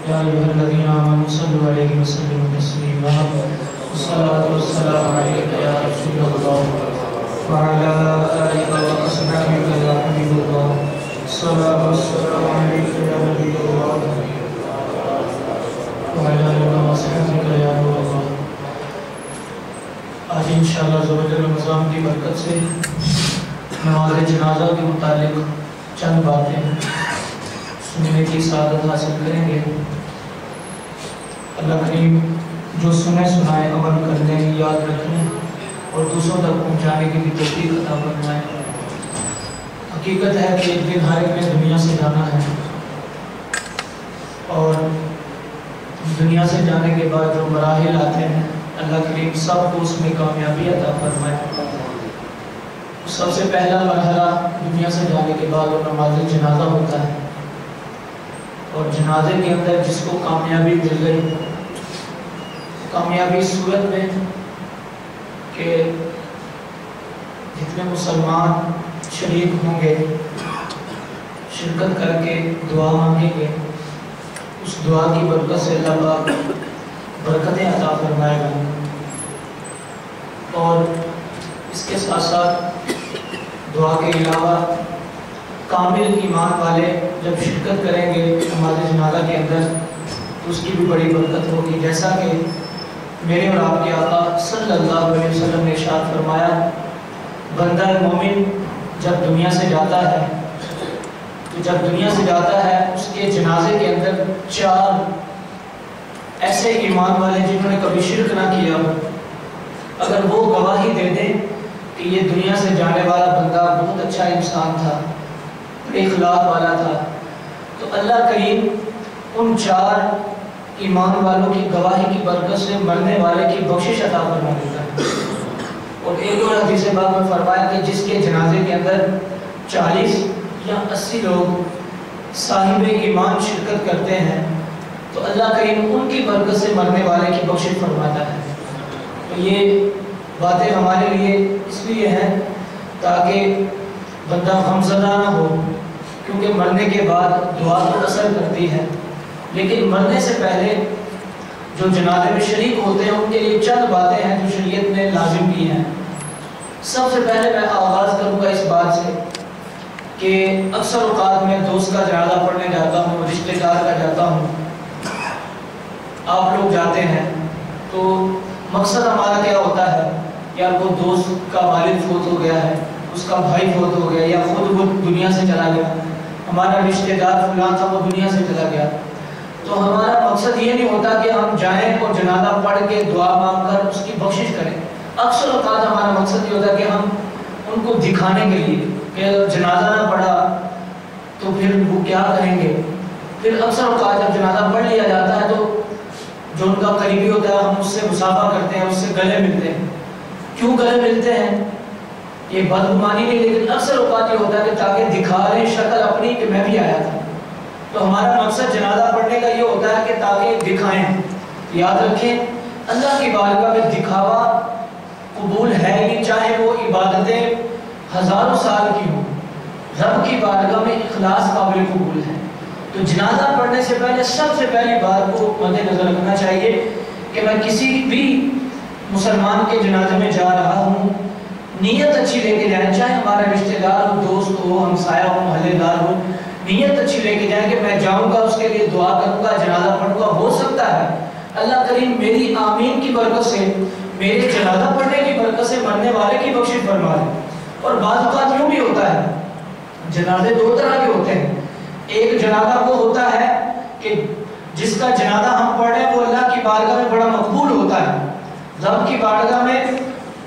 يا أيها الذين آمنوا صلوا عليه وسلموا تسليما والصلاة والسلام عليك يا رسول الله وعلى آلك وأصحابك يا حبيب الله الصلاة والسلام عليك يا نبي الله وعلى آلك وأصحابك يا نور الله. آج انشاءاللہ زوجہ رمضان کی برکت سے نماز جنازہ کے متعلق چند باتیں سننے کی سعادت حاصل کریں گے. اللہ کریم جو سنے سنائے عمل کرنے یاد رکھنے اور دوسروں تک پہنچانے کی بھی توفیق عطا فرمائے. حقیقت ہے کہ ایک دن ہر ایک نے دنیا سے جانا ہے اور دنیا سے جانے کے بعد جو مراحل آتے ہیں اللہ کریم سب کو اس میں کامیابی عطا فرمائے. سب سے پہلا مرحلہ دنیا سے جانے کے بعد وہ نماز جنازہ ہوتا ہے اور جنازے کے اندر جس کو کامیابی مل گئی، کامیابی صورت میں کہ جتنے مسلمان شریک ہوں گے شرکت کر کے دعا مانگیں گے، اس دعا کی برکت سے اللہ پاک برکتیں عطا فرمائے گا. اور اس کے ساتھ ساتھ دعا کے علاوہ کامل ایمان والے جب شرکت کریں گے نماز جنازہ کے اندر تو اس کی بھی بڑی برکت ہوگی. جیسا کہ میرے اور آپ کے آقا صلی اللہ علیہ وسلم نے ارشاد فرمایا، بندہ مومن جب دنیا سے جاتا ہے تو جب دنیا سے جاتا ہے اس کے جنازے کے اندر 4 ایسے ایمان والے جنہوں نے کبھی شرک نہ کیا ہو، اگر وہ گواہی دے دیں کہ یہ دنیا سے جانے والا بندہ بہت اچھا انسان تھا، اخلاق والا تھا، تو اللہ کریم ان 4 ایمان والوں کی گواہی کی برکت سے مرنے والے کی بخشش عطا فرما دیتا ہے. اور ایک اور حدیث پاک میں فرمایا کہ جس کے جنازے کے اندر 40 یا 80 لوگ صاحب ایمان شرکت کرتے ہیں تو اللہ کریم ان کی برکت سے مرنے والے کی بخشش فرماتا ہے. تو یہ باتیں ہمارے لیے اس لیے ہیں تاکہ بندہ غمزدہ نہ ہو، کیونکہ مرنے کے بعد دعا تو اثر کرتی ہے، لیکن مرنے سے پہلے جو جنازے میں شریک ہوتے ہیں ان کے لیے چند باتیں ہیں جو شریعت نے لازم کی ہیں. سب سے پہلے میں آغاز کروں گا اس بات سے کہ اکثر اوقات میں دوست کا جنازہ پڑھنے جاتا ہوں، رشتہ دار کا جاتا ہوں، آپ لوگ جاتے ہیں تو مقصد ہمارا کیا ہوتا ہے؟ یا وہ دوست کا والد فوت ہو گیا ہے، اس کا بھائی فوت ہو گیا، یا خود وہ دنیا سے چلا گیا، ہمارا رشتہ دار فلاں تھا وہ دنیا سے چلا گیا، تو ہمارا مقصد یہ نہیں ہوتا کہ ہم جائیں اور جنازہ پڑھ کے دعا مانگ کر اس کی بخشش کریں. اکثر اوقات ہمارا مقصد یہ ہوتا ہے کہ ہم ان کو دکھانے کے لیے کہ جنازہ نہ پڑھا تو پھر وہ کیا کہیں گے. پھر اکثر اوقات جب جنازہ پڑھ لیا جاتا ہے تو جو ان کا قریبی ہوتا ہے ہم اس سے مصافحہ کرتے ہیں، اس سے گلے ملتے ہیں. کیوں گلے ملتے ہیں؟ یہ بدگمانی نہیں، لیکن اکثر اوقات یہ ہوتا ہے کہ تاکہ دکھا لیں شکل اپنی کہ میں بھی آیا تھا. تو ہمارا مقصد جنازہ پڑھنے کا یہ ہوتا ہے کہ تاکہ دکھائیں. یاد رکھیں اللہ کی بارگاہ میں دکھاوا قبول ہے نہیں، چاہے وہ عبادتیں 1000 سال کی ہوں، رب کی بارگاہ میں اخلاص قابل قبول ہے. تو جنازہ پڑھنے سے پہلے سب سے پہلی بات کو مد نظر رکھنا چاہیے کہ میں کسی بھی مسلمان کے جنازے میں جا رہا ہوں، نیت اچھی لے کے جائیں، چاہے ہمارا رشتہ دار ہو، دوست ہو، ہمسایہ ہو، محلے دار ہو، نیت اچھی لے کے جائیں کہ میں جاؤں گا، اس کے لیے دعا کروں گا، جنازہ پڑھوں گا. ہو سکتا ہے اللہ کریم میری آمین کی برکت سے، میرے جنازہ پڑھنے کی برکت سے مرنے والے کی بخشش فرما دے. اور بعض اوقات یوں بھی ہوتا ہے، جنازے 2 طرح کے ہوتے ہیں. ایک جنازہ وہ ہوتا ہے کہ جس کا جنازہ ہم پڑھ رہے ہیں وہ اللہ کی بارگاہ میں بڑا مقبول ہوتا ہے، رب کی بارگاہ میں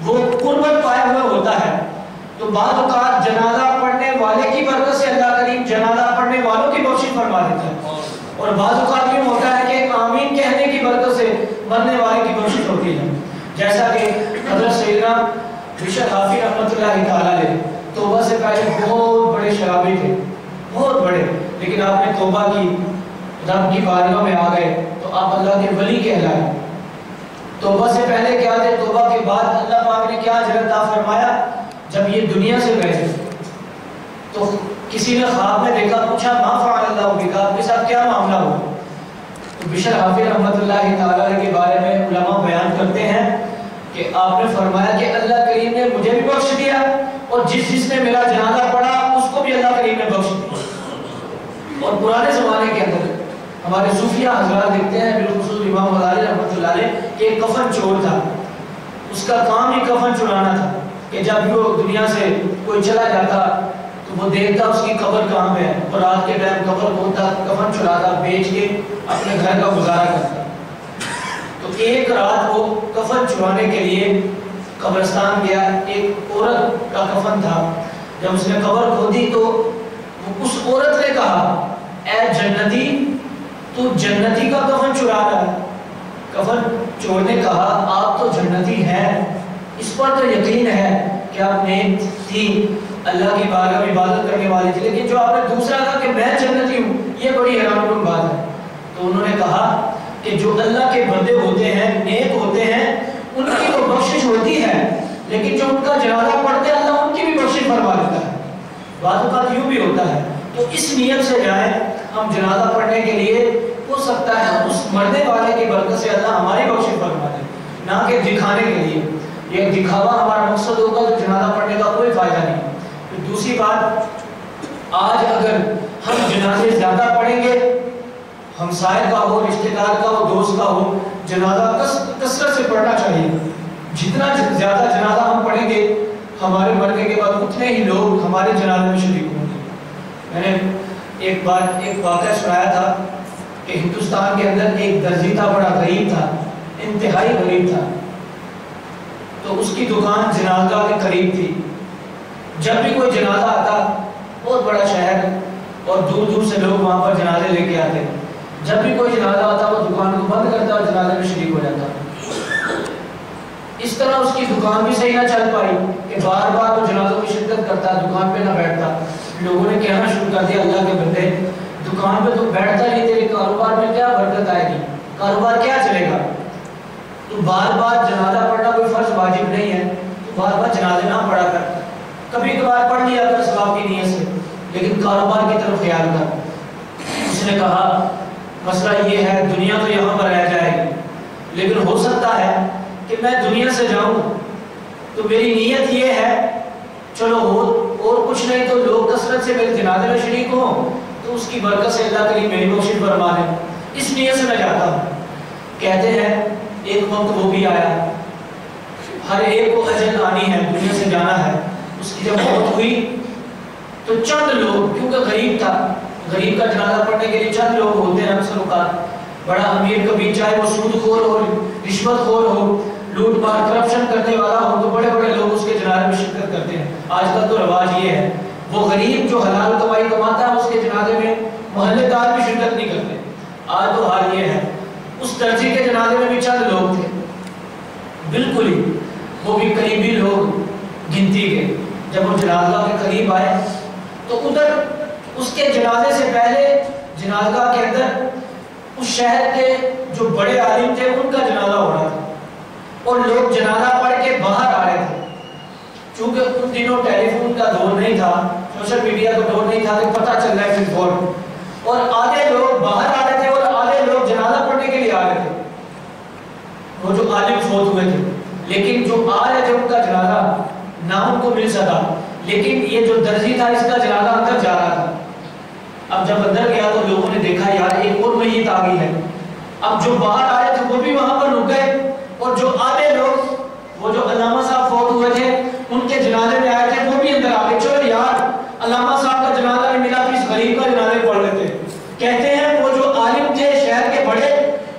وہ قربت پائے ہوئے ہوتا ہے. تو بعض اوقات جنازہ پڑھنے والے کی برکت سے اللہ کریم جنازہ پڑھنے والوں کی بخشش فرما دیتا ہے. اور بعض اوقات یہ ہوتا ہے کہ آمین کہنے کی برکت سے مرنے والے کی بخشش ہوتی ہے. جیسا کہ حضرت سیدنا بشر حافظ رحمۃ اللہ تعالیٰ علیہ توبہ سے پہلے بہت بڑے شرابی تھے، بہت بڑے، لیکن آپ نے توبہ کی، رب کی بارگاہ میں آ گئے تو آپ اللہ کے ولی کہلائے. توبہ سے پہلے کیا تھے، توبہ کے بعد اللہ پاک نے کیا اجر عطا فرمایا. جب یہ دنیا سے گئے تو کسی نے خواب میں دیکھا، پوچھا ما فعل اللہ بک، آپ کے ساتھ کیا معاملہ ہوا؟ تو بشر حافظ رحمۃ اللہ تعالیٰ کے بارے میں علماء بیان کرتے ہیں کہ آپ نے فرمایا کہ اللہ کریم نے مجھے بھی بخش دیا اور جس نے میرا جنازہ پڑھا اس کو بھی اللہ کریم نے بخش دیا۔ اور پرانے زمانے کے اندر ہمارے صوفیہ حضرات لکھتے ہیں، بالخصوص امام غزالی رحمۃ اللہ علیہ، کہ ایک کفن چور تھا، اس کا کام ہی کفن چرانا تھا، کہ جب وہ دنیا سے کوئی چلا جاتا تو وہ دیکھتا اس کی قبر کہاں پہ ہے، اور رات کے ٹائم قبر کھودتا، کفن چراتا، بیچ کے اپنے گھر کا گزارا کرتا۔ تو ایک رات وہ کفن چرانے کے لیے قبرستان گیا، ایک عورت کا کفن تھا، جب اس نے قبر کھودی تو اس عورت نے کہا اے جنتی، تو جنتی کا کفن چرا رہا ہے۔ کفن چور نے کہا آپ تو جنتی ہیں، اس پر تو یقین ہے کہ آپ نیک تھی، اللہ کی بارگاہ میں عبادت کرنے والی تھی، لیکن جو آپ نے دوسرا کہا کہ میں جنتی ہوں، یہ بڑی حیران کن بات ہے۔ تو انہوں نے کہا کہ جو اللہ کے بندے ہوتے ہیں، نیک ہوتے ہیں، ان کی تو بخشش ہوتی ہے، لیکن جو ان کا جنازہ پڑھتے ہیں اللہ ان کی بھی بخشش فرما دیتا ہے۔ بعض اوقات یوں بھی ہوتا ہے، تو اس نیت سے جائیں ہم جنازہ پڑھنے کے لیے، ہو سکتا ہے اس مرنے والے کی برکت سے اللہ ہماری بخشش فرما دے، نہ کہ دکھانے کے لیے۔ یہ دکھاوا ہمارا مقصد ہوگا تو جنازہ پڑھنے کا کوئی فائدہ نہیں۔ پھر دوسری بات، آج اگر ہم جنازے زیادہ پڑھیں گے، ہمسائے کا ہو، رشتہ دار کا ہو، دوست کا ہو، جنازہ کثرت سے پڑھنا چاہیے۔ جتنا زیادہ جنازہ ہم پڑھیں گے، ہمارے مرنے کے بعد اتنے ہی لوگ ہمارے جنازے میں شریک ہوں گے۔ میں نے ایک بار ایک واقعہ سنایا تھا کہ ہندوستان کے اندر ایک درزی تھا، بڑا غریب تھا، انتہائی غریب تھا، تو اس کی دکان جنازہ کے قریب تھی۔ جب بھی کوئی جنازہ آتا، بہت بڑا شہر اور دور دور سے لوگ وہاں پر جنازے لے کے آتے، جب بھی کوئی جنازہ آتا وہ دکان کو بند کرتا اور جنازے میں شریک ہو جاتا۔ اس طرح اس کی دکان بھی صحیح نہ چل پائی کہ بار بار وہ جنازوں میں شرکت کرتا، دکان پہ نہ بیٹھتا۔ لوگوں نے کہنا شروع کر دیا اللہ کے بندے، دکان پہ تو بیٹھتا نہیں، تیرے کاروبار میں کیا برکت آئے گی، کاروبار کیا چلے گا؟ تو بار بار جنازہ پڑھنا کوئی فرض واجب نہیں ہے، تو بار بار جنازے نہ پڑھا کر، کبھی کبھار پڑھ لیا کر ثواب کی نیت سے، لیکن کاروبار کی طرف خیال کر۔ اس نے کہا مسئلہ یہ ہے، دنیا تو یہاں پر رہ جائے گی، لیکن ہو سکتا ہے کہ میں دنیا سے جاؤں، تو میری نیت یہ ہے چلو ہو اور کچھ نہیں تو لوگ کثرت سے میرے جنازے میں شریک ہوں تو اس کی برکت سے اللہ کریم میری بخشش فرما دے، اس نیت سے میں جاتا ہوں۔ کہتے ہیں ایک وقت وہ بھی آیا، ہر ایک کو اجل آنی ہے، دنیا سے جانا ہے۔ اس کی جب موت ہوئی تو چند لوگ، کیونکہ غریب تھا، غریب کا جنازہ پڑھنے کے لیے چند لوگ ہوتے ہیں اکثر اوقات، بڑا امیر کبھی چاہے وہ سود خور ہو، رشوت خور ہو، لوٹ مار کرپشن کرنے والا ہو، تو بڑے بڑے لوگ اس کے جنازے میں شرکت کرتے ہیں۔ آج کل تو رواج یہ ہے، وہ غریب جو حلال کمائی کماتا ہے اس کے جنازے میں محلے دار بھی شرکت نہیں کرتے۔ آج تو حال یہ ہے، اس درجے کے جنازے میں بھی چند لوگ تھے، بالکل ہی وہ بھی قریبی لوگ گنتی کے۔ جب وہ جنازہ کے قریب آئے تو ادھر اس کے جنازے سے پہلے جنازہ کے اندر اس شہر کے جو بڑے عالم تھے ان کا جنازہ ہو رہا تھا، اور لوگ جنازہ پڑھ کے باہر آ رہے تھے۔ چونکہ ان دنوں ٹیلی فون کا دور نہیں تھا، سوشل میڈیا کا دور نہیں تھا کہ پتہ چل رہا ہے پھر فوراً، اور آدھے لوگ باہر آ رہے تھے اور آدھے لوگ جنازہ پڑھنے کے لیے آ رہے تھے، وہ جو عالم فوت ہوئے تھے۔ لیکن جو آ رہے تھے ان کا جنازہ نہ ان کو مل سکا، لیکن یہ جو درزی تھا اس کا جنازہ اندر جا رہا تھا۔ اب جب اندر گیا تو لوگوں نے دیکھا یار ایک اور میت آ گئی ہے۔ اب جو باہر آئے تھے وہ بھی وہاں پر رک گئے، اور جو آدھے لوگ، وہ جو علامہ صاحب فوت ہوئے تھے ان کے جنازے میں آئے تھے، وہ بھی اندر آ گئے۔ چلو یار علامہ صاحب کا جنازہ نہیں ملا تو اس غریب کا جنازے پڑھ لیتے۔ کہتے ہیں وہ جو عالم تھے شہر کے بڑے،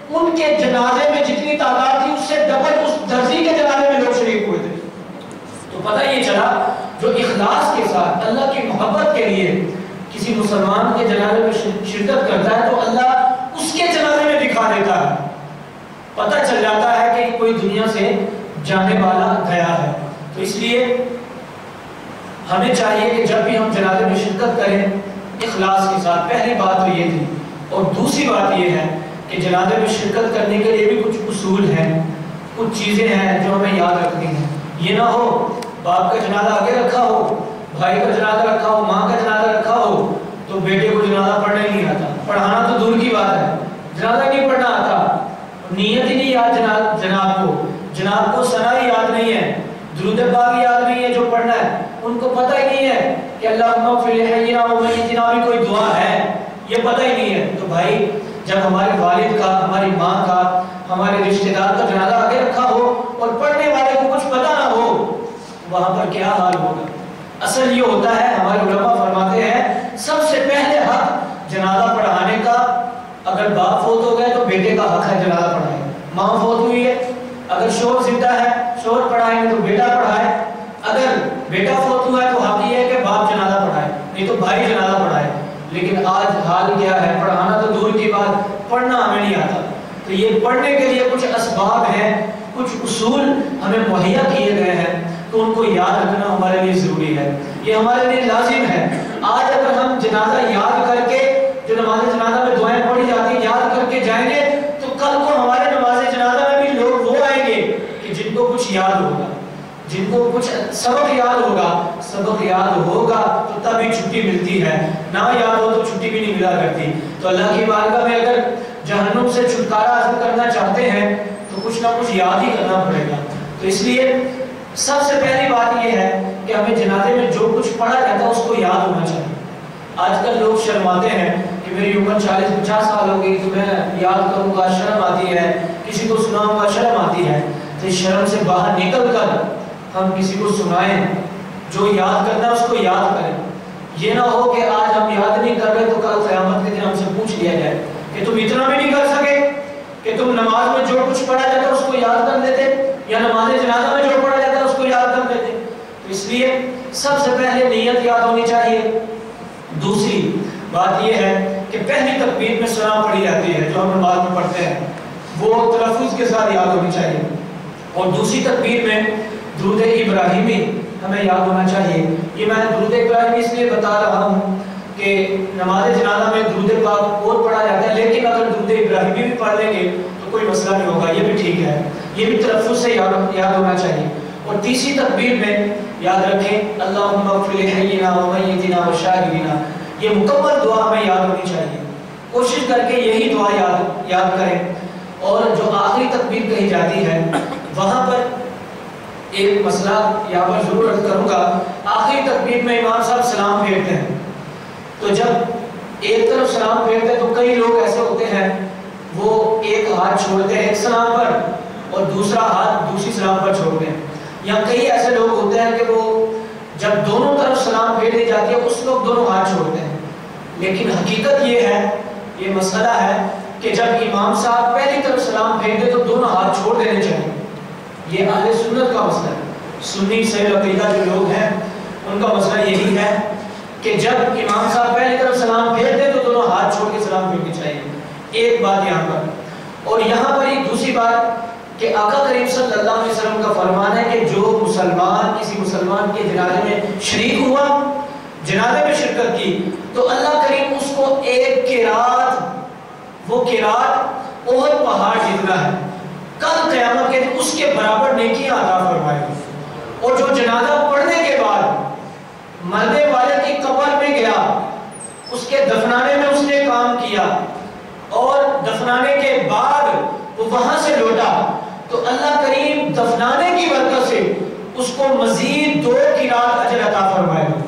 ان کے جنازے میں جتنی تعداد تھی اس سے ڈبل اس درزی کے جنازے میں لوگ شریک ہوئے تھے۔ تو پتہ یہ چلا جو اخلاص کے ساتھ اللہ کی محبت کے لیے کسی مسلمان کے جنازے میں شرکت کرتا ہے تو اللہ اس کے جنازے میں دکھا دیتا ہے، پتہ چل جاتا ہے کہ کوئی دنیا سے جانے والا گیا ہے۔ تو اس لیے ہمیں چاہیے کہ جب بھی ہم جنازے میں شرکت کریں اخلاص کے ساتھ، پہلی بات تو یہ تھی۔ اور دوسری بات یہ ہے کہ جنازے میں شرکت کرنے کے لیے بھی کچھ اصول ہیں، کچھ چیزیں ہیں جو ہمیں یاد رکھنی ہیں۔ یہ نہ ہو باپ کا جنازہ آگے رکھا ہو، بھائی کا جنازہ رکھا ہو، ماں کا جنازہ رکھا ہو، تو بیٹے کو جنازہ پڑھنا ہی نہیں آتا، پڑھانا تو دور کی بات ہے، جنازہ نہیں پڑھنا نیت ہی نہیں یاد جناب کو ثنا ہی یاد نہیں ہے، درود پاک یاد نہیں ہے جو پڑھنا ہے، ان کو پتہ ہی نہیں ہے کہ اللہم اغفر لحینا و میتنا بھی کوئی دعا ہے، یہ پتہ ہی نہیں ہے۔ تو بھائی جب ہمارے والد کا، ہماری ماں کا، ہمارے رشتہ دار کا جنازہ آگے رکھا ہو اور پڑھنے والے کو کچھ پتہ نہ ہو، وہاں پر کیا حال ہوگا؟ اصل یہ ہوتا ہے، ہمارے علماء فرماتے ہیں سب سے پہلے حق جنازہ پڑھانے کا، اگر باپ فوت ہو گئے تو بیٹے کا حق ہے جنازہ پڑھائے، ماں فوت ہوئی ہے اگر شوہر زندہ ہے شوہر پڑھائے تو بیٹا پڑھائے، اگر بیٹا فوت ہوا ہے تو حق یہ ہے کہ باپ جنازہ پڑھائے، نہیں تو بھائی جنازہ پڑھائے۔ لیکن آج حال کیا ہے، پڑھانا تو دور کی بات، پڑھنا ہمیں نہیں آتا۔ تو یہ پڑھنے کے لیے کچھ اسباب ہیں، کچھ اصول ہمیں مہیا کیے گئے ہیں، تو ان کو یاد رکھنا ہمارے لیے ضروری ہے، یہ ہمارے لیے لازم ہے۔ آج اگر ہم جنازہ یاد کر کے، جو نماز جنازہ میں دعائیں پڑھی جاتی ہیں یاد کر کے جائیں گے، تو کل کو ہمارے نماز جنازہ میں بھی لوگ وہ آئیں گے کہ جن کو کچھ یاد ہوگا، جن کو کچھ سبق یاد ہوگا تو تبھی چھٹی ملتی ہے، نہ یاد ہو تو چھٹی بھی نہیں ملا کرتی۔ تو اللہ کی بارگاہ میں اگر جہنم سے چھٹکارا حاصل کرنا چاہتے ہیں تو کچھ نہ کچھ یاد ہی کرنا پڑے گا۔ تو اس لیے سب سے پہلی بات یہ ہے کہ ہمیں جنازے میں جو کچھ پڑھا جاتا ہے اس کو یاد ہونا چاہیے۔ آج کل لوگ شرماتے ہیں کہ میری عمر 40-50 سال ہو گئی تو میں یاد کروں گا، شرم آتی ہے، کسی کو سناؤں گا شرم آتی ہے۔ تو اس شرم سے باہر نکل کر ہم کسی کو سنائیں، جو یاد کرنا ہے اس کو یاد کریں۔ یہ نہ ہو کہ آج ہم یاد نہیں کر رہے تو کل قیامت کے دن ہم سے پوچھ لیا جائے کہ تم اتنا بھی نہیں کر سکے کہ تم نماز میں جو کچھ پڑھا جاتا ہے اس کو یاد کر لیتے، یا نماز جنازہ میں جو پڑھا جاتا ہے اس کو یاد کر لیتے۔ تو اس لیے سب سے پہلے نیت یاد ہونی چاہیے۔ دوسری بات یہ ہے کہ پہلی تکبیر میں سلام پڑھی جاتی ہے جو ہم نماز میں پڑھتے ہیں، وہ تلفظ کے ساتھ یاد ہونی چاہیے، اور دوسری تکبیر میں درود ابراہیمی ہمیں یاد ہونا چاہیے۔ یہ میں درود ابراہیمی اس لیے بتا رہا ہوں کہ نماز جنازہ میں درود پاک اور پڑھا جاتا ہے، لیکن اگر درود ابراہیمی بھی پڑھ لیں گے تو کوئی مسئلہ نہیں ہوگا، یہ بھی ٹھیک ہے، یہ بھی تلفظ سے یاد ہونا چاہیے۔ اور تیسری تکبیر میں یاد رکھیں اللہم اغفر لحینا و میتنا و شاہدینا، یہ مکمل دعا ہمیں یاد ہونی چاہیے، کوشش کر کے یہی دعا یاد کریں۔ اور جو آخری تکبیر کہی جاتی ہے وہاں پر ایک مسئلہ یہاں پر ضرور عرض کروں گا، آخری تکبیر میں امام صاحب سلام پھیرتے ہیں، تو جب ایک طرف سلام پھیرتے ہیں تو کئی لوگ ایسے ہوتے ہیں وہ ایک ہاتھ چھوڑتے ہیں ایک سلام پر اور دوسرا ہاتھ دوسری سلام پر چھوڑتے ہیں، یا کئی ایسے لوگ ہوتے ہیں کہ وہ جب دونوں طرف سلام پھیر دی جاتی ہے اس وقت دونوں ہاتھ چھوڑتے ہیں۔ لیکن حقیقت یہ ہے، یہ مسئلہ ہے کہ جب امام صاحب پہلی طرف سلام پھیر دے تو دونوں ہاتھ چھوڑ دینے چاہیے، یہ اہل سنت کا مسئلہ ہے۔ سنی صحیح عقیدہ جو لوگ ہیں ان کا مسئلہ یہی ہے کہ جب امام صاحب پہلی طرف سلام پھیر دے تو دونوں ہاتھ چھوڑ کے سلام پھیرنے چاہیے، ایک بات یہاں پر۔ اور یہاں پر ایک دوسری بات کہ آقا کریم صلی اللہ علیہ وسلم کا فرمان ہے کہ جو مسلمان کسی مسلمان کے جنازے میں شریک ہوا، جنازے میں شرکت کی، تو اللہ کریم اس کو ایک قرات، وہ قرات احد پہاڑ جتنا ہے، کل قیامت کے دن اس کے برابر نیکیاں عطا فرمائے گا۔ اور جو جنازہ پڑھنے کے بعد مرنے والے کی قبر میں گیا، اس کے دفنانے میں اس نے کام کیا، اور دفنانے کے بعد وہ وہاں سے لوٹا، تو اللہ کریم دفنانے کی برکت سے اس کو مزید 2 قرات اجر عطا فرمائے گا،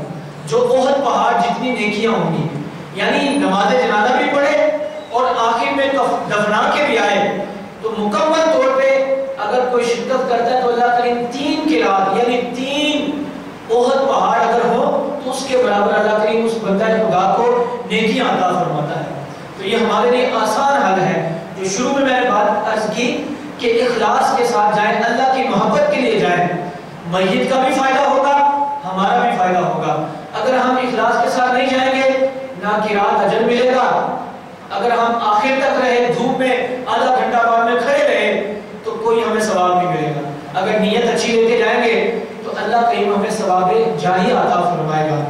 جو احد پہاڑ جتنی نیکیاں ہوں گی۔ یعنی نماز جنازہ بھی پڑھے اور آخر میں دفنا کے بھی آئے، تو مکمل طور پہ اگر کوئی شرکت کرتا ہے تو اللہ کریم 3 قرات یعنی 3 احد پہاڑ اگر ہو تو اس کے برابر اللہ کریم اس بندہ خدا کو نیکیاں عطا فرماتا ہے۔ تو یہ ہمارے لیے آسان حل ہے، جو شروع میں نے بات عرض کی کہ اخلاص کے ساتھ جائیں، اللہ کی محبت کے لیے جائیں، میت کا بھی فائدہ ہوگا، ہمارا بھی فائدہ ہوگا۔ اگر ہم اخلاص کے ساتھ نہیں جائیں گے نہ قرات اجر ملے گا، اگر ہم آخر تک رہے دھوپ میں آدھا گھنٹہ بعد میں کھڑے رہے تو کوئی ہمیں ثواب نہیں ملے گا۔ اگر نیت اچھی لے کے جائیں گے تو اللہ کریم ہمیں ثواب جاری عطا فرمائے گا۔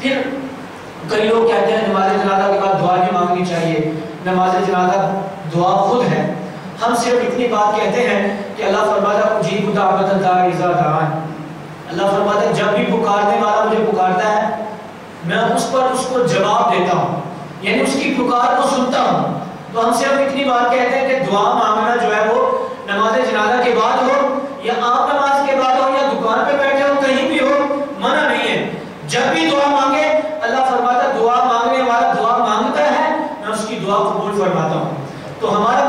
پھر کئی لوگ کہتے ہیں نماز جنازہ کے بعد دعا بھی مانگنی چاہیے، نماز جنازہ دعا خود ہے۔ ہم صرف اتنی بات کہتے ہیں کہ اللہ فرماتا ہے اجیب دعوت الداعی اذا دعان، اللہ فرماتا ہے جب بھی پکارنے والا مجھے پکارتا ہے میں اس کو جواب دیتا ہوں، یعنی اس کی پکار کو سنتا ہوں۔ تو ہم صرف اتنی بات کہتے ہیں کہ دعا مانگنا جو ہے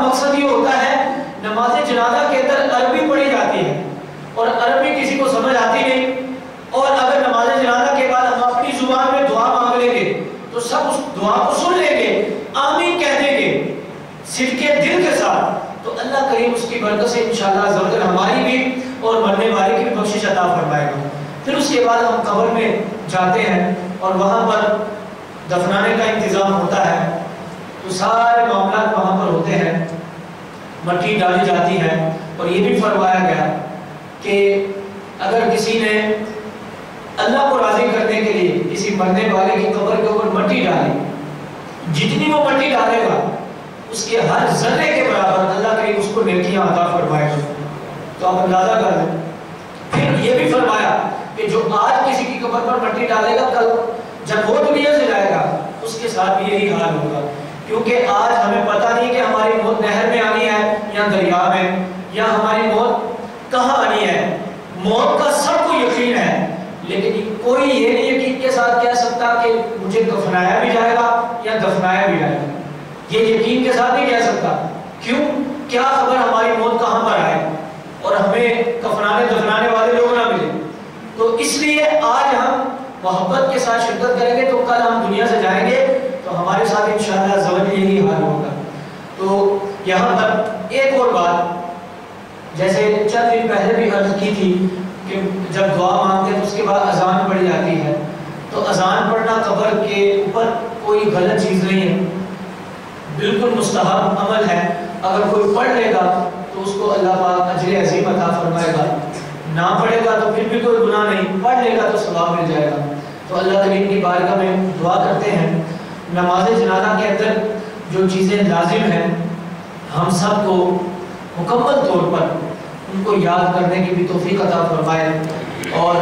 مقصد یہ ہوتا ہے نماز جنازہ کے اندر عربی پڑھی جاتی ہے اور عربی کسی کو سمجھ آتی نہیں، اور اگر نماز جنازہ کے بعد ہم اپنی زبان میں دعا مانگ لیں گے تو سب اس دعا کو سن لیں گے، آمین کہہ دیں گے صدقے دل کے ساتھ، تو اللہ کریم اس کی برکت سے انشاءاللہ عز و جل ہماری بھی اور مرنے والے کی بھی بخشش عطا فرمائے گا۔ پھر اس کے بعد ہم قبر میں جاتے ہیں اور وہاں پر دفنانے کا انتظام ہوتا ہے، تو سارے معاملات وہاں پر ہوتے ہیں، مٹی ڈالی جاتی ہے، اور یہ بھی فرمایا گیا کہ اگر کسی نے اللہ کو راضی کرنے کے لیے کسی مرنے والے کی قبر کے اوپر مٹی ڈالی، جتنی وہ مٹی ڈالے گا اس کے ہر ذرے کے برابر اللہ کریم اس کو نیکیاں عطا فرمائے گا۔ تو آپ اندازہ کر لیں۔ پھر یہ بھی فرمایا کہ جو آج کسی کی قبر پر مٹی ڈالے گا، کل جب وہ دنیا سے جائے گا اس کے ساتھ بھی یہی حال ہوگا، کیونکہ آج ہمیں پتہ نہیں کہ ہماری موت نہر میں آنی ہے یا دریا میں، یا ہماری موت کہاں آنی ہے۔ موت کا سب کو یقین ہے، لیکن کوئی یہ نہیں یقین کے ساتھ کہہ سکتا کہ مجھے دفنایا بھی جائے گا یا دفنایا بھی جائے گا، یہ یقین کے ساتھ نہیں کہہ سکتا۔ کیوں؟ کیا خبر ہماری موت کہاں پر آئے اور ہمیں کفنانے دفنانے والے لوگ نہ ملے۔ تو اس لیے آج ہم محبت کے ساتھ شرکت کریں گے تو کل ہم دنیا سے جائیں گے تو ہمارے ساتھ انشاءاللہ عز و جل یہی حال ہوگا۔ تو یہاں پر ایک اور بات، جیسے چند دن پہلے بھی عرض کی تھی کہ جب دعا مانگتے ہیں تو اس کے بعد اذان پڑھی جاتی ہے، تو اذان پڑھنا قبر کے اوپر کوئی غلط چیز نہیں ہے، بالکل مستحب عمل ہے۔ اگر کوئی پڑھ لے گا تو اس کو اللہ پاک اجر عظیم عطا فرمائے گا، نہ پڑھے گا تو پھر بھی کوئی گناہ نہیں، پڑھ لے گا تو ثواب مل جائے گا۔ تو اللہ کریم کی بارگاہ میں دعا کرتے ہیں نماز جنازہ کے اندر جو چیزیں لازم ہیں ہم سب کو مکمل طور پر ان کو یاد کرنے کی بھی توفیق عطا فرمائے، اور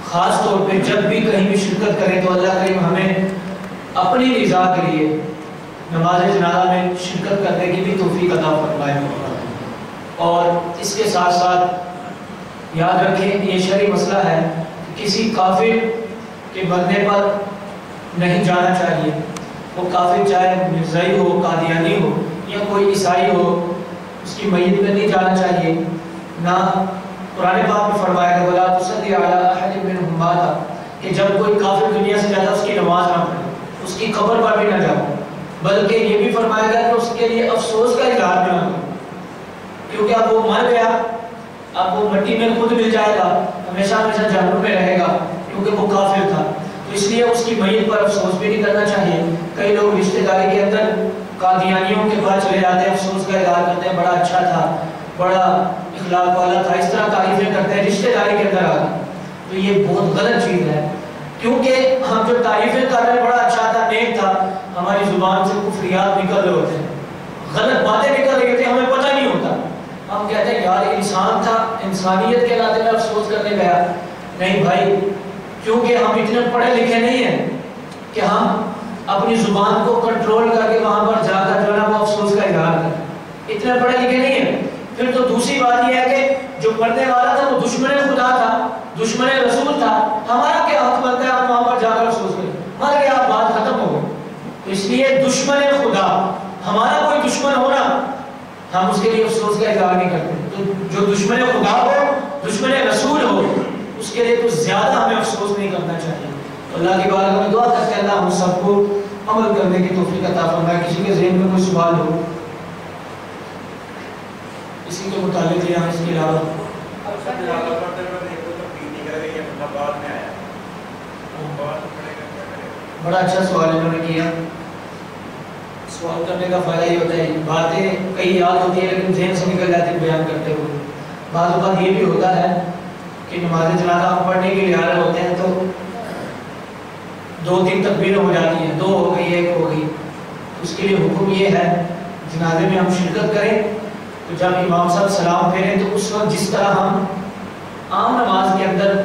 خاص طور پہ جب بھی کہیں بھی شرکت کریں تو اللہ کریم ہمیں اپنی رضا کے لیے نماز جنازہ میں شرکت کرنے کی بھی توفیق عطا فرمائے۔ اور اس کے ساتھ ساتھ یاد رکھیں یہ شرعی مسئلہ ہے، کسی کافر کے مرنے پر نہیں جانا چاہیے، وہ کافر چاہے مرزائی ہو، قادیانی ہو یا کوئی عیسائی ہو، اس کی میت میں نہیں جانا چاہیے۔ نہ قرآن پاک میں فرمایا گیا وَلَا تُصَلِّ عَلَىٰ أَحَدٍ مِّنْهُمْ مَاتَ، کہ جب کوئی کافر دنیا سے جاتا ہے اس کی نماز نہ پڑھے، اس کی قبر پر بھی نہ جاؤ، بلکہ یہ بھی فرمایا گیا کہ اس کے لیے افسوس کا اظہار بھی نہ کرو، کیونکہ اب وہ مر گیا، اب وہ مٹی میں خود مل جائے گا، ہمیشہ ہمیشہ جہنم میں رہے گا، کیونکہ وہ کافر تھا۔ تو اس لیے اس کی میت پر افسوس بھی نہیں کرنا چاہیے۔ کئی لوگ رشتہ داری کے اندر قادیانیوں کے پاس چلے جاتے ہیں، افسوس کا اظہار کرتے ہیں، بڑا اچھا تھا، بڑا اخلاق والا تھا، اس طرح تعریفیں کرتے ہیں رشتہ داری کے اندر آ کے۔ تو یہ بہت غلط چیز ہے، کیونکہ ہم جو تعریفیں کر رہے ہیں بڑا اچھا تھا، نیک تھا، ہماری زبان سے کفریات نکل رہے ہوتے ہیں، غلط باتیں نکل رہی ہوتی ہیں، ہمیں پتہ نہیں ہوتا، ہم کہتے ہیں یار انسان تھا، انسانیت کے ناطے میں افسوس کرنے گیا۔ نہیں بھائی، کیونکہ ہم اتنے پڑھے لکھے نہیں ہیں کہ ہم اپنی زبان کو کنٹرول کر کے وہاں پر جا کر جو ہے نا وہ افسوس کا اظہار کریں، اتنے پڑھے لکھے نہیں ہیں۔ پھر تو دوسری بات یہ ہے کہ جو مرنے والا تھا وہ دشمن خدا تھا، دشمن رسول تھا، ہمارا کیا حق بنتا ہے ہم وہاں پر جا کر افسوس کریں؟ مر گیا، بات ختم ہو گئی۔ تو اس لیے دشمن خدا، ہمارا کوئی دشمن ہونا، ہم اس کے لیے افسوس کا اظہار نہیں کرتے۔ تو جو دشمن خدا ہو، دشمن رسول ہو، اس کے لیے تو زیادہ ہمیں افسوس نہیں کرنا چاہیے۔ تو اللہ کی بارگاہ میں دعا کرتے ہیں اللہ ہم سب کو عمل کرنے کی توفیق عطا فرمائے۔ کسی کے ذہن میں کوئی سوال ہو اسی کے متعلق یا اس کے علاوہ؟ بڑا اچھا سوال انہوں نے کیا۔ سوال کرنے کا فائدہ یہ ہوتا ہے باتیں کئی یاد ہوتی ہیں لیکن ذہن سے نکل جاتی ہے بیان کرتے ہوئے۔ بعض اوقات یہ بھی ہوتا ہے کہ نماز جنازہ ہم پڑھنے کے لیے آ رہے ہوتے ہیں تو 2-3 تکبیریں ہو جاتی ہیں، 2 ہو گئی، 1 ہو گئی۔ اس کے لیے حکم یہ ہے جنازے میں ہم شرکت کریں تو جب امام صاحب سلام پھیریں تو اس وقت جس طرح ہم عام نماز کے اندر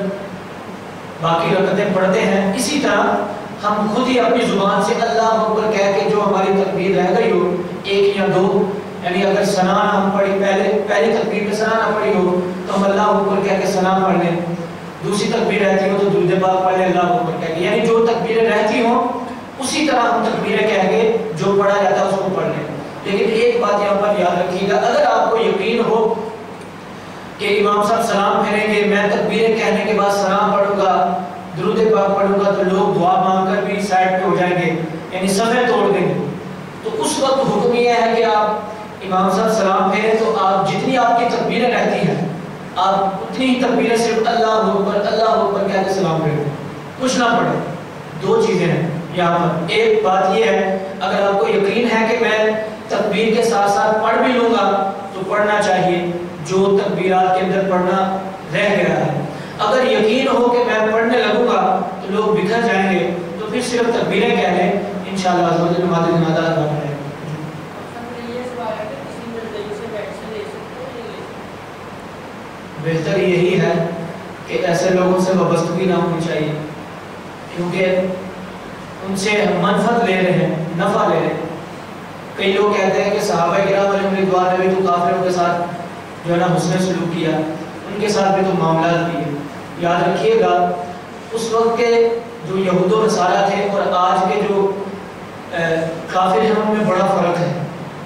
باقی رکعتیں پڑھتے ہیں اسی طرح ہم خود ہی اپنی زبان سے اللہ اکبر کہہ کے جو ہماری تکبیر رہ گئی ہو 1 یا 2، یعنی اگر ثنا ہم پڑھی پہلی تکبیر میں ثنا نہ پڑھی ہو تو ہم اللہ اکبر کہہ کے ثنا پڑھ لیں، دوسری تکبیر رہتی ہو تو درود پاک پڑھ لیں اللہ اکبر کہہ کے، یعنی جو تکبیریں رہتی ہوں اسی طرح ہم تکبیریں کہہ کے جو پڑھا جاتا ہے اس کو پڑھ لیں۔ لیکن ایک بات یہاں پر یاد رکھیے گا، اگر آپ کو یقین ہو کہ امام صاحب سلام پھیریں گے، میں تکبیریں کہنے کے بعد سلام پڑھوں گا، درود پاک پڑھوں گا، تو لوگ دعا مانگ کر بھی سائڈ پہ ہو جائیں گے، یعنی صفیں توڑ دیں گے، تو اس وقت حکم یہ ہے کہ آپ امام صاحب سلام پھیریں تو آپ جتنی آپ کی تکبیریں رہتی ہیں آپ اتنی ہی تکبیریں صرف اللہ اکبر کہہ کے سلام پھیریں، کچھ نہ پڑھیں۔ دو چیزیں ہیں یہاں پر، ایک بات یہ ہے اگر آپ کو یقین ہے کہ میں تکبیر کے ساتھ ساتھ پڑھ بھی لوں گا تو پڑھنا چاہیے جو تکبیرات کے اندر پڑھنا رہ گیا ہے۔ اگر یقین ہو کہ میں پڑھنے لگوں گا تو لوگ بکھر جائیں گے تو پھر صرف تکبیریں کہہ لیں، انشاءاللہ نماز جنازہ ادا کریں۔ بہتر یہی ہے کہ ایسے لوگوں سے وابستگی نہ ہونی چاہیے، کیونکہ ان سے ہم منفعت لے رہے ہیں، نفع لے رہے ہیں۔ کئی لوگ کہتے ہیں کہ صحابہ کرام علیہم رضوان نے بھی تو کافروں کے ساتھ جو ہے نا حسن سلوک کیا، ان کے ساتھ بھی تو معاملات کیے۔ یاد رکھیے گا اس وقت کے جو یہود و نصارہ تھے اور آج کے جو کافر ہیں ان میں بڑا فرق ہے،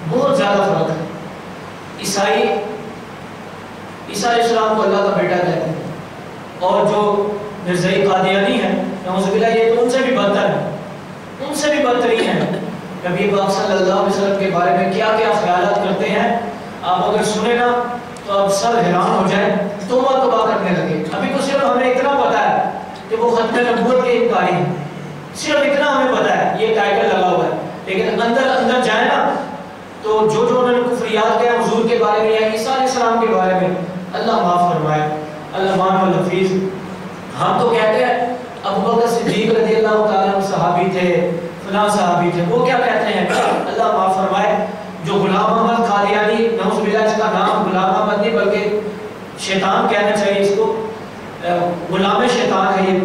بہت زیادہ فرق ہے۔ عیسیٰ علیہ السلام کو اللہ کا بیٹا کہتے ہیں، اور جو مرزائی قادیانی ہیں نعوذ باللہ یہ تو ان سے بھی بدتر ہیں، ان سے بھی بدترین ہیں۔ نبی پاک صلی اللہ علیہ وسلم کے بارے میں کیا کیا خیالات کرتے ہیں، آپ اگر سنیں نا تو آپ سب حیران ہو جائیں، توبہ کرنے لگے۔ ابھی تو صرف ہمیں اتنا پتا ہے کہ وہ ختم نبوت کے انکاری ہیں، صرف اتنا ہمیں پتا ہے، یہ ٹائٹل لگا ہوا ہے، لیکن اندر جائیں نا تو جو انہوں نے کفریات کیا حضور کے بارے میں یا عیسیٰ علیہ السلام کے بارے میں، اللہ معاف فرمائے، اللہ مان والحفیظ۔ ہم تو کہتے ہیں ابو بکر صدیق رضی اللہ تعالیٰ صحابی تھے، فلاں صحابی تھے، وہ کیا کہتے ہیں اللہ معاف فرمائے، جو غلام احمد قادیانی نعوذ باللہ اس کا نام غلام احمد نہیں بلکہ شیطان کہنا چاہیے اس کو، غلام شیطان ہے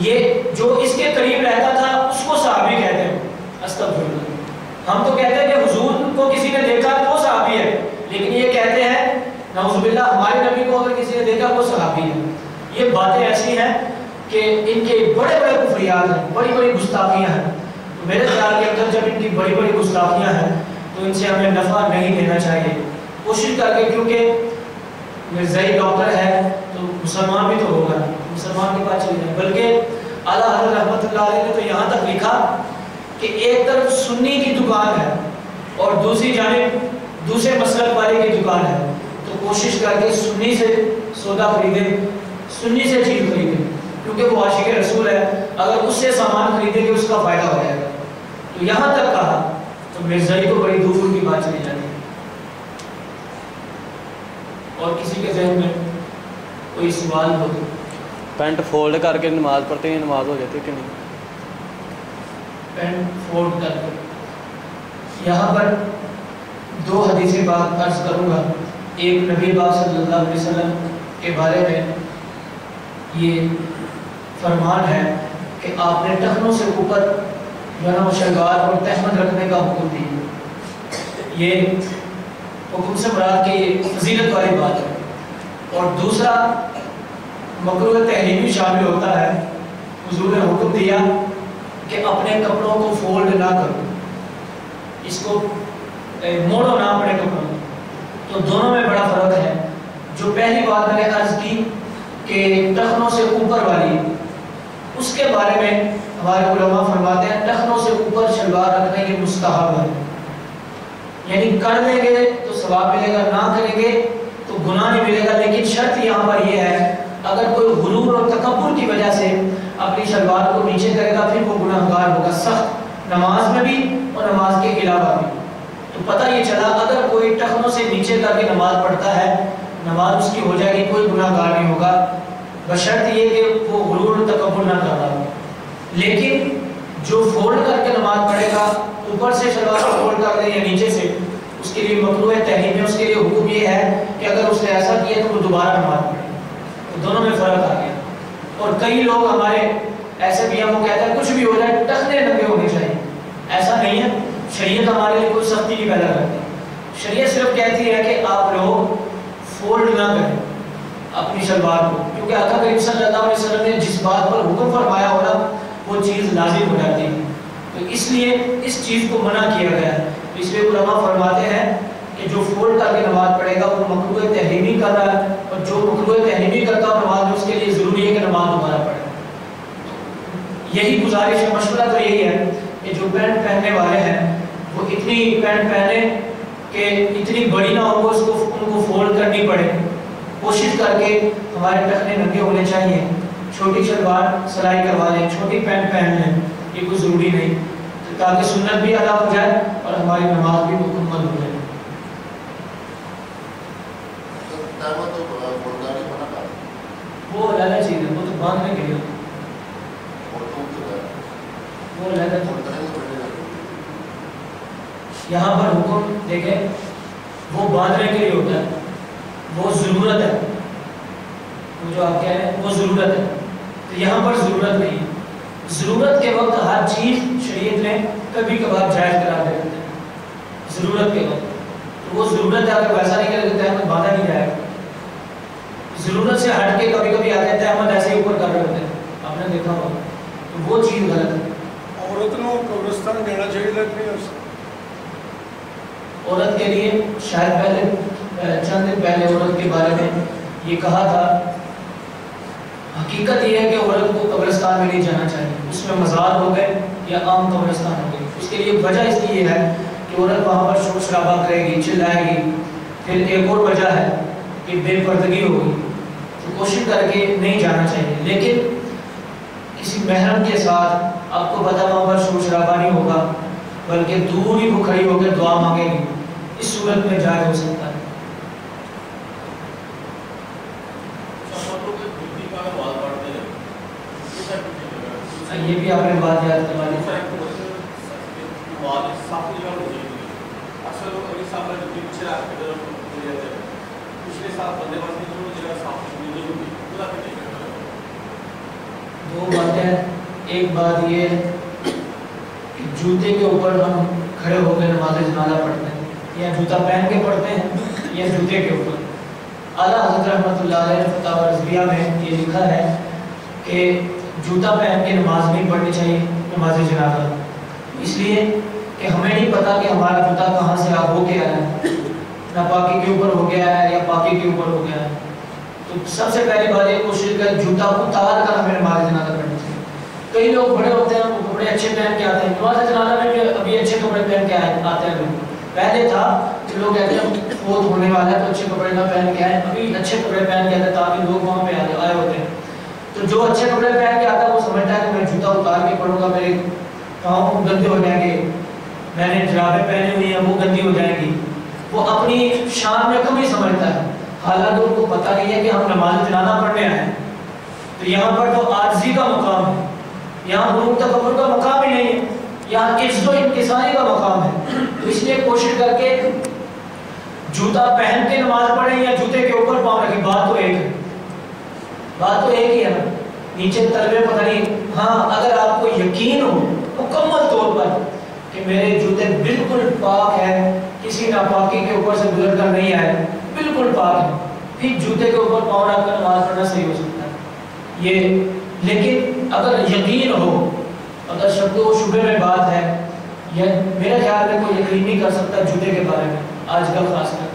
یہ جو اس کے قریب رہتا تھا اس کو صحابی کہتے ہیں۔ استغفر اللہ، ہم تو کہتے ہیں کہ حضور کو کسی نے دیکھا تو وہ صحابی ہے، لیکن یہ کہتے ہیں نعوذ باللہ ہمارے نبی کو اگر کسی نے دیکھا وہ صحابی ہے۔ یہ باتیں ایسی ہیں کہ ان کے بڑے بڑے کفریات ہیں، بڑی بڑی گستاخیاں ہیں۔ میرے خیال کے اندر جب ان کی بڑی بڑی گستاخیاں ہیں تو ان سے ہمیں نفع نہیں لینا چاہیے، کوشش کر کے، کیونکہ مرزائی ڈاکٹر ہے تو مسلمان بھی تو ہوگا، مسلمان کے پاس چلے جائیں۔ بلکہ اعلیٰ حضرت رحمۃ اللہ علیہ نے تو یہاں تک لکھا کہ ایک طرف سنی کی دکان ہے اور دوسری جانب دوسرے مسلک والے کی دکان ہے، تو کوشش کر کے سنی سے سودا خریدیں، سنی سے چیز خریدیں، کیونکہ وہ عاشق رسول ہے، اگر اس سے سامان خریدیں گے اس کا فائدہ ہو جائے گا۔ تو یہاں تک کہا تو مرزائی کو بڑی دور کی بات چلی جاتی ہے۔ اور کسی کے ذہن میں کوئی سوال ہو تو؟ پینٹ فولڈ کر کے نماز پڑھتے ہیں، نماز ہو جاتی ہے کہ نہیں؟ پینٹ فولڈ کر کے، یہاں پر دو حدیثیں بات عرض کروں گا۔ ایک نبی پاک صلی اللہ علیہ وسلم کے بارے میں یہ فرمان ہے کہ آپ نے ٹخنوں سے اوپر جو ہے وہ شلوار اور تہمد رکھنے کا حکم دی، یہ حکم سے مراد کی فضیلت والی بات ہے۔ اور دوسرا مکروہ تحریمی شامل ہوتا ہے، حضور نے حکم دیا کہ اپنے کپڑوں کو فولڈ نہ کرو، اس کو موڑو نہ اپنے کپڑوں کو۔ تو دونوں میں بڑا فرق ہے۔ جو پہلی بات میں نے عرض کی کہ ٹخنوں سے اوپر والی، اس کے بارے میں ہمارے علماء فرماتے ہیں ٹخنوں سے اوپر شلوار رکھنے کے مستحب ہے، یعنی کر لیں گے تو ثواب ملے گا، نہ کریں گے تو گناہ نہیں ملے گا۔ لیکن شرط یہاں پر یہ ہے اگر کوئی غرور اور تکبر کی وجہ سے اپنی شلوار کو نیچے کرے گا پھر وہ گناہ گار ہوگا، سخت، نماز میں بھی اور نماز کے علاوہ بھی۔ تو پتہ یہ چلا اگر کوئی ٹخنوں سے نیچے کر کے نماز پڑھتا ہے نماز اس کی ہو جائے گی، کوئی گناہ گار نہیں ہوگا، بشرط یہ کہ وہ غرور اور تکبر نہ کر رہا ہو۔ لیکن جو فولڈ کر کے نماز پڑھے گا، اوپر سے شلوار کو فولڈ کر دے یا نیچے سے، اس کے لیے مکروہ تحریم ہے، اس کے لیے حکم یہ ہے کہ اگر اس نے ایسا کیا تو وہ دوبارہ نماز پڑھے۔ تو دونوں میں فرق آ گیا۔ اور کئی لوگ ہمارے ایسے بھی ہیں وہ کہتے ہیں کچھ بھی ہو جائے ٹخنے ننگے ہونے چاہیے، ایسا نہیں ہے۔ شریعت ہمارے لیے کوئی سختی نہیں پیدا کرتی، شریعت صرف کہتی ہے کہ آپ لوگ فولڈ نہ کریں اپنی شلوار کو، کیونکہ آقا کریم صلی اللہ علیہ وسلم نے جس بات پر حکم فرمایا ہوگا وہ چیز لازم ہو جاتی ہے، تو اس لیے اس چیز کو منع کیا گیا ہے۔ تو اس لیے علماء فرماتے ہیں کہ جو فولڈ کر کے نماز پڑھے گا وہ مکروہ تحریمی کر رہا ہے، اور جو مکروہ تحریمی کرتا ہو نماز میں اس کے لیے ضروری ہے کہ نماز دوبارہ پڑھے۔ یہی گزارش ہے، مشورہ تو یہی ہے کہ جو پینٹ پہننے والے ہیں وہ اتنی پینٹ پہنے کہ اتنی بڑی نہ ہو، ان کو فولڈ کرنی پڑے۔ کوشش کر کے ہمارے ٹخنے ننگے ہونے چاہیے، چھوٹی شلوار سلائی کروا لیں، چھوٹی پینٹ پہن لیں، یہ کوئی ضروری نہیں، تاکہ سنت بھی ادا ہو جائے اور ہماری نماز بھی مکمل ہو جائے۔ وہ علیحدہ چیز ہے، وہ تو باندھنے کے لیے، وہ علیحدہ یہاں پر حکم دیکھیں وہ باندھنے کے لیے ہوتا ہے، وہ ضرورت ہے، وہ جو آپ کہہ رہے ہیں وہ ضرورت ہے، تو یہاں پر ضرورت نہیں ہے۔ ضرورت کے وقت ہر چیز شریعت نے کبھی کبھار جائز قرار دے دیتے ہیں، ضرورت کے وقت تو وہ ضرورت ہے، اگر ویسا نہیں کر دیتے ہیں تو باندھا نہیں جائے گا۔ ضرورت سے ہٹ کے کبھی کبھی آ جاتے ہیں احمد ایسے ہی اوپر کر رہے ہوتے ہیں، آپ نے دیکھا ہوگا، تو وہ چیز غلط ہے۔ عورت کو قبرستان جانا چاہیے نہیں؟ عورت کے لیے شاید پہلے چند دن پہلے عورت کے بارے میں یہ کہا تھا، حقیقت یہ ہے کہ عورت کو قبرستان میں نہیں جانا چاہیے، اس میں مزار ہو گئے یا عام قبرستان ہو گئے۔ اس کے لیے وجہ اس کی یہ ہے کہ عورت وہاں پر شور شرابہ کرے گی، چلائے گی، پھر ایک اور وجہ ہے کہ بے پردگی ہوگی، تو کوشش کر کے نہیں جانا چاہیے۔ لیکن کسی محرم کے ساتھ آپ کو پتہ وہاں پر شور شرابہ نہیں ہوگا، بلکہ دور ہی وہ کھڑی ہو کے دعا مانگے گی، اس صورت میں جائز ہو سکتا ہے۔ یہ بھی آپ نے بات یاد کروا دی۔ دو باتیں، ایک بات یہ ہے کہ جوتے کے اوپر ہم کھڑے ہو کے نماز جنازہ پڑھتے ہیں، یا جوتا پہن کے پڑھتے ہیں یا جوتے کے اوپر۔ اعلیٰ حضرت رحمۃ اللہ علیہ نے فتاوی رضویہ میں یہ لکھا ہے کہ جوتا پہن کے نماز نہیں پڑھنی چاہیے نماز جنازہ، اس لیے کہ ہمیں نہیں پتا کہ ہمارا جوتا کہاں سے ہو کے آیا ہے، ناپاکی کے اوپر ہو گیا ہے یا پاکی کے اوپر ہو گیا ہے۔ تو سب سے پہلی بات یہ کوشش کر جوتا اتار کر ہمیں نماز جنازہ پڑھنی چاہیے۔ کئی لوگ بڑے ہوتے ہیں، وہ کپڑے اچھے پہن کے آتے ہیں، نماز جنازہ میں بھی ابھی اچھے کپڑے پہن کے آتے ہیں لوگ۔ پہلے تھا کہ لوگ کہتے ہیں فوت ہونے والا ہے تو اچھے کپڑے نہ پہن کے آئے، ابھی اچھے کپڑے پہن کے آتے ہیں تاکہ لوگ وہاں پہ آئے ہوتے ہیں۔ تو جو اچھے کپڑے پہن کے آتا ہے وہ سمجھتا ہے کہ میں جوتا اتار کے پڑھوں گا، میرے پاؤں گندے ہو جائیں گے، میں نے جرابیں پہنی ہوئی ہیں وہ گندی ہو جائیں گی، وہ اپنی شان میں کمی سمجھتا ہے، حالانکہ ان کو پتہ نہیں ہے کہ ہم نماز جنازہ پڑھنے آئے ہیں۔ تو یہاں پر تو عاجزی کا مقام ہے، یہاں غرور تکبر کا مقام ہی نہیں ہے، یہاں عزت و انکساری کا مقام ہے۔ تو اس لیے کوشش کر کے جوتا پہن کے نماز پڑھیں یا جوتے کے اوپر پاؤں رکھیں، بات تو ایک ہے، بات تو ایک ہی ہے نا، نیچے تلوے پتہ نہیں۔ ہاں اگر آپ کو یقین ہو مکمل طور پر کہ میرے جوتے بالکل پاک ہیں، کسی ناپاکی کے اوپر سے گزر کر نہیں آئے، بالکل پاک ہے، پھر جوتے کے اوپر پاؤں رکھ کر نماز پڑھنا صحیح ہو سکتا ہے یہ۔ لیکن اگر یقین ہو، اگر شک و شبہ میں بات ہے، یا میرے خیال میں کوئی یقین نہیں کر سکتا جوتے کے بارے میں آج کل خاص کر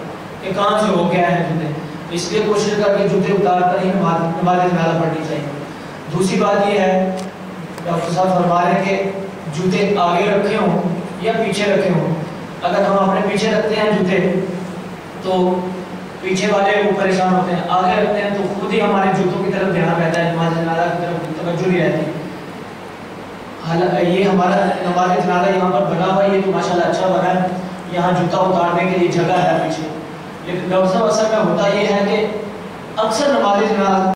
کہ کہاں سے ہو گیا ہے جوتے، اس لیے کوشش کر کے جوتے اتار کر ہی نماز جنازہ پڑھنی چاہیے۔ دوسری بات یہ ہے، ڈاکٹر صاحب فرما رہے ہیں کہ جوتے آگے رکھے ہوں یا پیچھے رکھے ہوں۔ اگر ہم اپنے پیچھے رکھتے ہیں جوتے تو پیچھے والے وہ پریشان ہوتے ہیں، آگے رکھتے ہیں تو خود ہی ہمارے جوتوں کی طرف دھیان رہتا ہے، نماز جنازہ کی طرف توجہ نہیں رہتی۔ یہ ہمارا نماز جنازہ یہاں پر بنا ہوا ہے، یہ تو ماشاءاللہ اچھا بنا ہے، یہاں جوتا اتارنے کے لیے جگہ ہے پیچھے۔ لیکن ڈاکٹر صاحب اصل میں ہوتا یہ ہے کہ اکثر نماز جنازہ